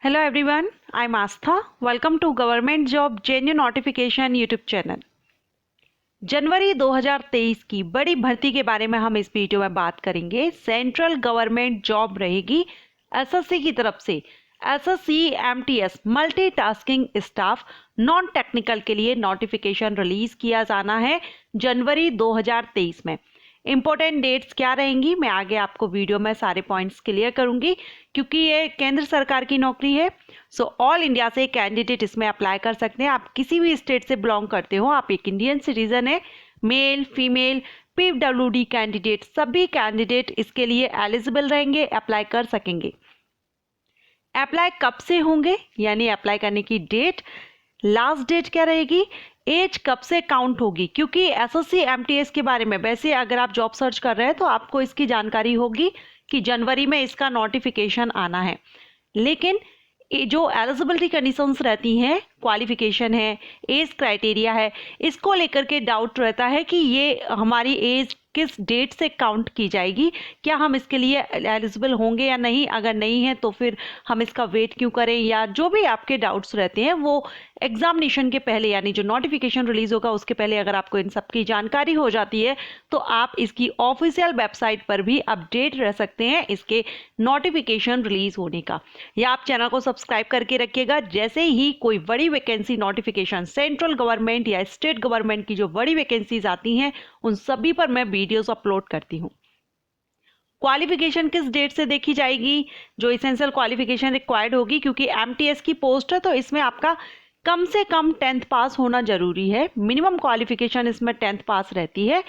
Hello everyone, I'm Astha. Welcome to Government Job Genuine Notification YouTube channel. जनवरी 2023 की बड़ी भर्ती के बारे में हम इस वीडियो में बात करेंगे। सेंट्रल गवर्नमेंट जॉब रहेगी एसएससी की तरफ से। SSC MTS multitasking staff non technical के लिए नोटिफिकेशन रिलीज किया जाना है जनवरी 2023 में। इंपॉर्टेंट डेट्स क्या रहेंगी मैं आगे आपको वीडियो में सारे पॉइंट्स क्लियर करूंगी, क्योंकि ये केंद्र सरकार की नौकरी है। सो ऑल इंडिया से कैंडिडेट इसमें अप्लाई कर सकते हैं। आप किसी भी स्टेट से बिलोंग करते हो, आप एक इंडियन सिटीजन है, मेल फीमेल पीडब्ल्यूडी कैंडिडेट, सभी कैंडिडेट इसके लिए एलिजिबल रहेंगे, अप्लाई कर सकेंगे। अप्लाई कब से होंगे यानी अप्लाई करने की डेट, लास्ट डेट क्या रहेगी, एज कब से काउंट होगी, क्योंकि एसएससी एमटीएस के बारे में वैसे अगर आप जॉब सर्च कर रहे हैं तो आपको इसकी जानकारी होगी कि जनवरी में इसका नोटिफिकेशन आना है। लेकिन जो एलिजिबिलिटी कंडीशंस रहती हैं, क्वालिफिकेशन है, एज क्राइटेरिया है, इसको लेकर के डाउट रहता है कि ये हमारी एज किस डेट से काउंट की जाएगी, क्या हम इसके लिए एलिजिबल होंगे या नहीं, अगर नहीं है तो फिर हम इसका वेट क्यों करें, या जो भी आपके डाउट्स रहते हैं वो एग्जामिनेशन के पहले यानी जो नोटिफिकेशन रिलीज होगा उसके पहले अगर आपको इन सब की जानकारी हो जाती है तो आप इसकी ऑफिशियल वेबसाइट पर भी अपडेट रह सकते हैं इसके नोटिफिकेशन रिलीज होने का। या आप चैनल को सब्सक्राइब करके रखिएगा, जैसे ही कोई बड़ी वैकेंसी नोटिफिकेशन सेंट्रल गवर्नमेंट या स्टेट गवर्नमेंट की जो बड़ी वैकेंसीज आती हैं उन सभी पर मैं वीडियोस अपलोड करती हूँ। क्वालिफिकेशन किस डेट से देखी जाएगी, जो इसेंशियल क्वालिफिकेशन रिक्वायर्ड होगी, क्योंकि एमटीएस की पोस्ट है तो इसमें आपका कम से कम 10th पास होना जरूरी है। मिनिमम क्वालिफिकेशन इसमें 10th पास रहती है।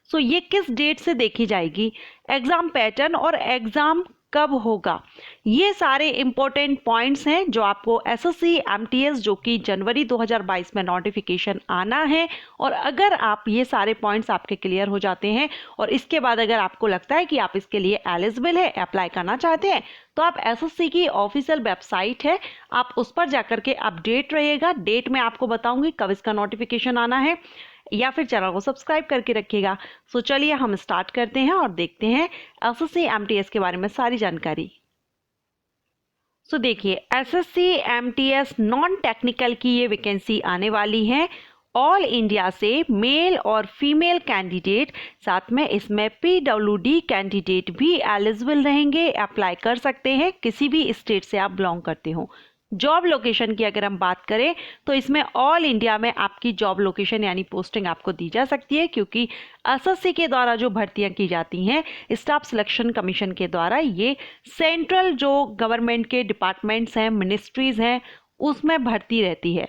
सो ये किस डेट से देखी जाएगी, एग्जाम पैटर्न और एग्जाम कब होगा, ये सारे इंपॉर्टेंट पॉइंट्स हैं जो आपको एसएससी एमटीएस जो कि जनवरी 2022 में नोटिफिकेशन आना है। और अगर आप ये सारे पॉइंट्स आपके क्लियर हो जाते हैं और इसके बाद अगर आपको लगता है कि आप इसके लिए एलिजिबल है, अप्लाई करना चाहते हैं, तो आप एसएससी की ऑफिशियल वेबसाइट है, आप उस पर जाकर के अपडेट रहिएगा। डेट मैं आपको बताऊंगी कब इसका नोटिफिकेशन आना है, या फिर चैनल को सब्सक्राइब करके रखिएगा। सो चलिए हम स्टार्ट करते हैं और देखते हैं एसएससी एमटीएस के बारे में सारी जानकारी। सो देखिए, एसएससी एमटीएस नॉन टेक्निकल की ये वैकेंसी आने वाली है ऑल इंडिया से। मेल और फीमेल कैंडिडेट, साथ में इसमें पीडब्ल्यूडी कैंडिडेट भी एलिजिबल रहेंगे, अप्लाई कर सकते हैं किसी भी स्टेट से आप बिलोंग करते हो। जॉब लोकेशन की अगर हम बात करें तो इसमें ऑल इंडिया में आपकी जॉब लोकेशन यानी पोस्टिंग आपको दी जा सकती है, क्योंकि एसएससी के द्वारा जो भर्तियां की जाती हैं स्टाफ सिलेक्शन कमीशन के द्वारा, ये सेंट्रल जो गवर्नमेंट के डिपार्टमेंट्स हैं, मिनिस्ट्रीज हैं, उसमें भर्ती रहती है।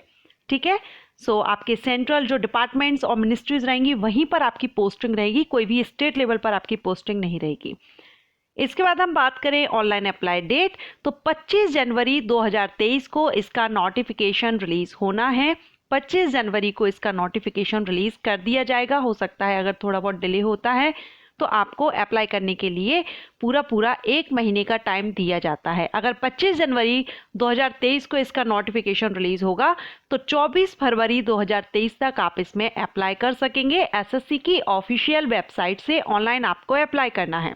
ठीक है, सो आपके सेंट्रल जो डिपार्टमेंट्स और मिनिस्ट्रीज रहेंगी वहीं पर आपकी पोस्टिंग रहेगी, कोई भी स्टेट लेवल पर आपकी पोस्टिंग नहीं रहेगी। इसके बाद हम बात करें ऑनलाइन अप्लाई डेट, तो 25 जनवरी 2023 को इसका नोटिफिकेशन रिलीज होना है। 25 जनवरी को इसका नोटिफिकेशन रिलीज कर दिया जाएगा। हो सकता है अगर थोड़ा बहुत डिले होता है तो आपको अप्लाई करने के लिए पूरा 1 महीने का टाइम दिया जाता है। अगर 25 जनवरी 2023 को इसका नोटिफिकेशन रिलीज होगा तो 24 फरवरी 2023 तक आप इसमें अप्लाई कर सकेंगे। एसएससी की ऑफिशियल वेबसाइट से ऑनलाइन आपको अप्लाई करना है।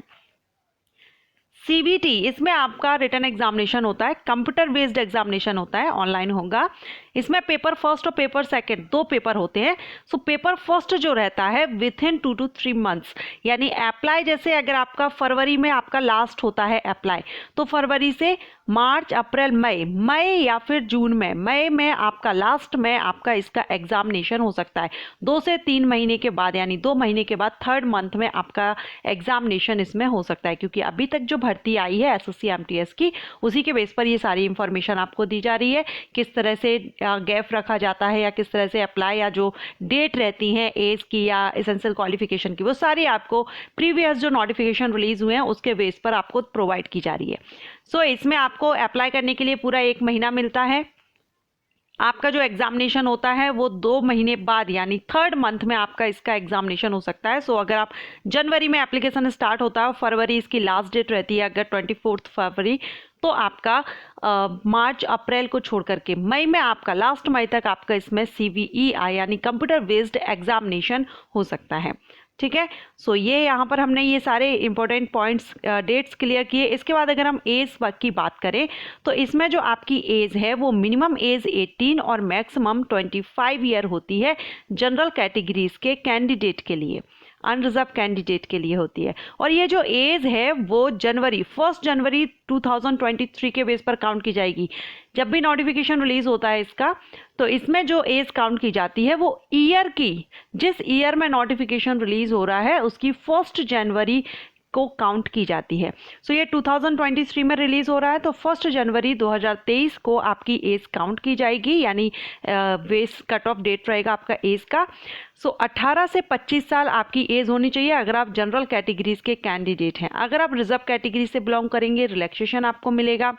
सीबीटी, इसमें आपका रिटन एग्जामिनेशन होता है, कंप्यूटर बेस्ड एग्जामिनेशन होता है, ऑनलाइन होगा। इसमें पेपर फर्स्ट और पेपर सेकंड 2 पेपर होते हैं। सो पेपर फर्स्ट जो रहता है विथ इन 2 to 3 मंथ्स, यानी अप्लाई जैसे अगर आपका फरवरी में आपका लास्ट होता है अप्लाई, तो फरवरी से मार्च अप्रैल मई या फिर जून में, मई में आपका लास्ट में आपका इसका एग्जामिनेशन हो सकता है। 2 से 3 महीने के बाद यानी 2 महीने के बाद 3rd मंथ में आपका एग्जामिनेशन इसमें हो सकता है, क्योंकि अभी तक जो भर्ती आई है एसएससी एमटीएस की उसी के बेस पर ये सारी इंफॉर्मेशन आपको दी जा रही है, किस तरह से गैप रखा जाता है या किस तरह से अप्लाई, या जो डेट रहती हैं एज की या एसेंशियल क्वालिफिकेशन की, वो सारी आपको प्रीवियस जो नोटिफिकेशन रिलीज हुए हैं उसके बेस पर आपको प्रोवाइड की जा रही है। सो इसमें आपको अप्लाई करने के लिए पूरा 1 महीना मिलता है। आपका जो एग्जामिनेशन होता है वो 2 महीने बाद यानी 3rd मंथ में आपका इसका एग्जामिनेशन हो सकता है। सो अगर आप जनवरी में एप्लीकेशन स्टार्ट होता है, फरवरी इसकी लास्ट डेट रहती है अगर 24 फरवरी, तो आपका मार्च अप्रैल को छोड़ करके मई में आपका लास्ट मई तक आपका इसमें CBEI यानी कंप्यूटर बेस्ड एग्जामिनेशन हो सकता है। ठीक है। सो ये यहाँ पर हमने ये सारे इंपॉर्टेंट पॉइंट्स डेट्स क्लियर किए। इसके बाद अगर हम एज की बात करें तो इसमें जो आपकी एज है वो मिनिमम एज 18 और मैक्सिमम 25 ईयर होती है जनरल कैटेगरीज के कैंडिडेट के लिए, अनरिजर्व कैंडिडेट के लिए होती है। और ये जो एज है वो 1 जनवरी 2023 के बेस पर काउंट की जाएगी। जब भी नोटिफिकेशन रिलीज होता है इसका, तो इसमें जो एज काउंट की जाती है वो ईयर की, जिस ईयर में नोटिफिकेशन रिलीज हो रहा है उसकी 1 जनवरी को काउंट की जाती है। सो ये 2023 में रिलीज हो रहा है, तो 1 जनवरी 2023 को आपकी एज काउंट की जाएगी, यानी बेस कट ऑफ डेट रहेगा आपका एज का। सो 18 से 25 साल आपकी एज होनी चाहिए अगर आप जनरल कैटेगरीज के कैंडिडेट हैं। अगर आप रिजर्व कैटेगरी से बिलोंग करेंगे, रिलैक्सेशन आपको मिलेगा।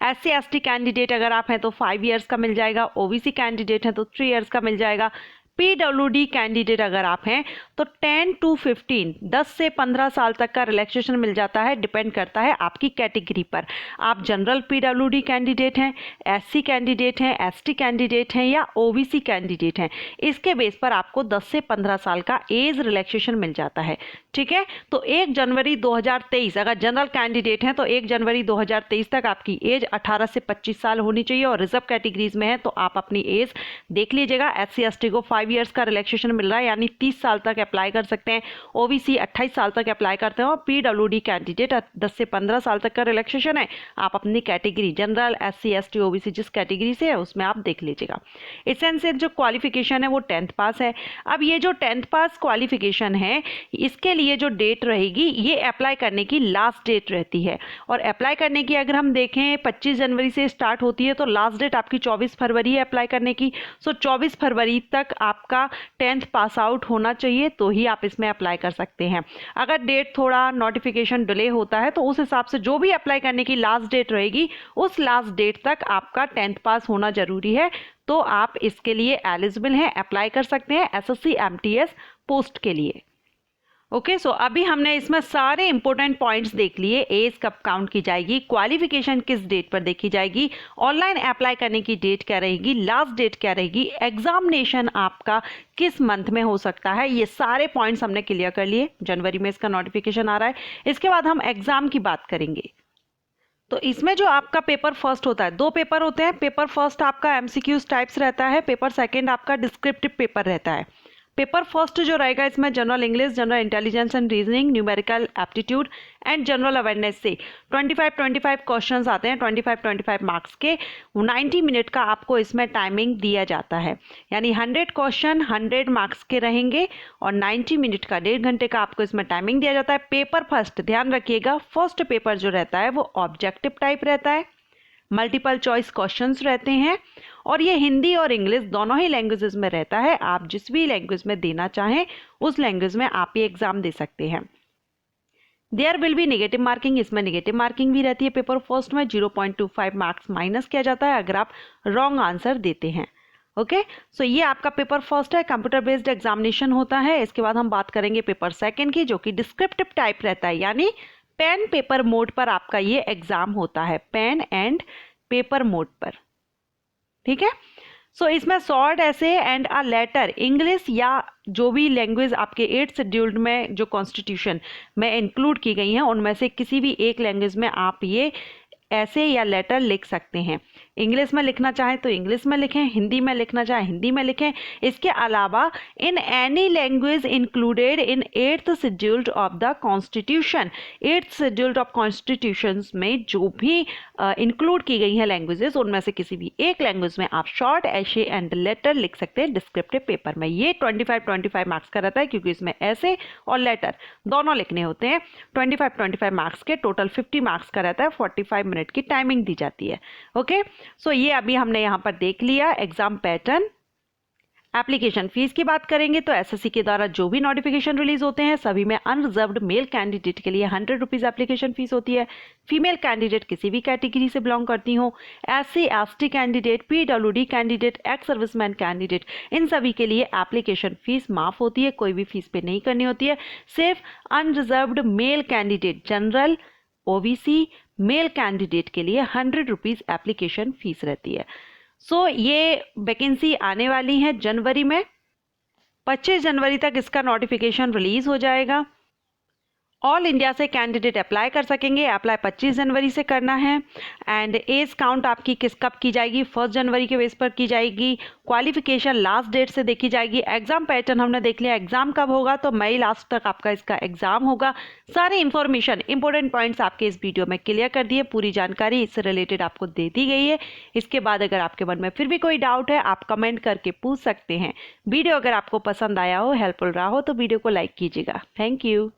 SC ST कैंडिडेट अगर आप हैं तो 5 इयर्स का मिल जाएगा, OBC कैंडिडेट हैं तो 3 इयर्स का मिल जाएगा। PWD कैंडिडेट अगर आप हैं तो 10 to 15, 10 से 15 साल तक का रिलैक्सेशन मिल जाता है, डिपेंड करता है आपकी कैटेगरी पर। आप जनरल PWD कैंडिडेट हैं, SC कैंडिडेट हैं, ST कैंडिडेट हैं या OBC कैंडिडेट हैं, इसके बेस पर आपको 10 से 15 साल का एज रिलैक्सेशन मिल जाता है। ठीक है, तो 1 जनवरी 2023 अगर जनरल कैंडिडेट हैं तो 1 जनवरी 2023 तक आपकी एज 18 से 25 साल होनी चाहिए। और रिजर्व कैटेगरीज में है तो आप अपनी एज देख लीजिएगा। SC ST को 5 इयर्स का रिलैक्सेशन मिल रहा है, यानी 30 साल तक अप्लाई कर सकते हैं। OBC 28 साल तक अप्लाई करते हैं और PWD कैंडिडेट 10 से 15 साल तक का रिलैक्सेशन है। आप अपनी category general, SC ST, OBC जिस कैटेगरी से है उसमें आप देख लीजिएगा। एसेंशियल जो क्वालिफिकेशन है वो 10th पास है। अब ये जो 10th पास क्वालिफिकेशन है इसके लिए जो डेट रहेगी ये अप्लाई करने की लास्ट डेट रहती है। और अप्लाई करने की अगर हम देखें 25 जनवरी से स्टार्ट होती है तो लास्ट डेट आपकी 24 फरवरी है अप्लाई करने की। सो 24 फरवरी तक आपका 10th पास आउट होना चाहिए तो ही आप इसमें अप्लाई कर सकते हैं। अगर डेट थोड़ा नोटिफिकेशन डिले होता है तो उस हिसाब से जो भी अप्लाई करने की लास्ट डेट रहेगी उस लास्ट डेट तक आपका 10th पास होना जरूरी है, तो आप इसके लिए एलिजिबल हैं, अप्लाई कर सकते हैं SSC MTS पोस्ट के लिए। ओके, सो अभी हमने इसमें सारे इंपॉर्टेंट पॉइंट्स देख लिए। एज कब काउंट की जाएगी, क्वालिफिकेशन किस डेट पर देखी जाएगी, ऑनलाइन अप्लाई करने की डेट क्या रहेगी, लास्ट डेट क्या रहेगी, एग्जामिनेशन आपका किस मंथ में हो सकता है, ये सारे पॉइंट्स हमने क्लियर कर लिए। जनवरी में इसका नोटिफिकेशन आ रहा है। इसके बाद हम एग्जाम की बात करेंगे। तो इसमें जो आपका पेपर फर्स्ट होता है, 2 पेपर होते हैं। पेपर फर्स्ट आपका MCQs टाइप्स रहता है, पेपर सेकंड आपका डिस्क्रिप्टिव पेपर रहता है। पेपर फर्स्ट जो रहेगा इसमें general English, general intelligence and reasoning, numerical aptitude and general awareness से 25 क्वेश्चंस आते हैं, 25 मार्क्स के। 90 मिनट का आपको इसमें टाइमिंग दिया जाता है, यानी 100 क्वेश्चन 100 मार्क्स के रहेंगे और 90 मिनट का, 1.5 घंटे का आपको इसमें टाइमिंग दिया जाता है। पेपर फर्स्ट, ध्यान रखिएगा, फर्स्ट पेपर जो रहता है वो ऑब्जेक्टिव टाइप रहता है, मल्टीपल चॉइस क्वेश्चंस रहते हैं और ये हिंदी और इंग्लिश दोनों ही लैंग्वेजेस में रहता है। आप जिस भी लैंग्वेज में देना चाहें उस लैंग्वेज में आप ये एग्जाम दे सकते हैं। There will be negative marking, इसमें नेगेटिव मार्किंग भी रहती है। पेपर फर्स्ट में 0.25 मार्क्स माइनस किया जाता है अगर आप रॉन्ग आंसर देते हैं। ओके, सो ये आपका पेपर फर्स्ट है, कंप्यूटर बेस्ड एग्जामिनेशन होता है। इसके बाद हम बात करेंगे पेपर सेकेंड की, जो कि डिस्क्रिप्टिव टाइप रहता है, यानी पेन पेपर मोड पर आपका ये एग्जाम होता है, पेन एंड पेपर मोड पर। ठीक है, सो इसमें शॉर्ट ऐसे एंड अ लेटर, इंग्लिश या जो भी लैंग्वेज आपके 8th शेड्यूल्ड में जो कॉन्स्टिट्यूशन में इंक्लूड की गई हैं उनमें से किसी भी एक लैंग्वेज में आप ये ऐसे या लेटर लिख सकते हैं। इंग्लिश में लिखना चाहें तो इंग्लिश में लिखें, हिंदी में लिखना चाहें हिंदी में लिखें। इसके अलावा in any language included in 8th scheduled of the constitution, 8th scheduled of constitution में जो भी इंक्लूड की गई हैं लैंग्वेजेस उनमें से किसी भी एक लैंग्वेज में आप शॉर्ट ऐसे एंड लेटर लिख सकते हैं डिस्क्रिप्टिव पेपर में। ये 25 मार्क्स का रहता है क्योंकि इसमें ऐसे और लेटर दोनों लिखने होते हैं। 25 मार्क्स के टोटल 50 मार्क्स का रहता है, 45 मिनट की टाइमिंग दी जाती है। ओके, सो ये अभी हमने यहाँ पर देख लिया एग्जाम पैटर्न। एप्लीकेशन फीस की बात करेंगे तो SSC के द्वारा जो भी नोटिफिकेशन रिलीज होते हैं सभी में अनरिजर्व्ड मेल कैंडिडेट के लिए 100 रुपीज एप्लीकेशन फीस होती है। फीमेल कैंडिडेट किसी भी कैटेगरी से बिलोंग करती हो, SC ST candidate, PWD candidate, ex serviceman candidate, इन सभी के लिए एप्लीकेशन फीस माफ होती है, कोई भी फीस पे नहीं करनी होती है। सिर्फ unreserved male candidate, general, OBC male candidate के लिए 100 रुपीज एप्लीकेशन फीस रहती है। सो ये वैकेंसी आने वाली है जनवरी में। 25 जनवरी तक इसका नोटिफिकेशन रिलीज़ हो जाएगा। ऑल इंडिया से कैंडिडेट अप्लाई कर सकेंगे। अप्लाई 25 जनवरी से करना है। एंड एज काउंट आपकी कब की जाएगी? 1 जनवरी के बेस पर की जाएगी। क्वालिफिकेशन लास्ट डेट से देखी जाएगी। एग्जाम पैटर्न हमने देख लिया, एग्जाम कब होगा, तो मई लास्ट तक आपका इसका एग्जाम होगा। सारी इंफॉर्मेशन, इंपॉर्टेंट पॉइंट्स आपके इस वीडियो में क्लियर कर दिए। पूरी जानकारी इससे रिलेटेड आपको दे दी गई है। इसके बाद अगर आपके मन में फिर भी कोई डाउट है, आप कमेंट करके पूछ सकते हैं। वीडियो अगर आपको पसंद आया हो, हेल्पफुल रहा हो, तो वीडियो को लाइक कीजिएगा। Thank you.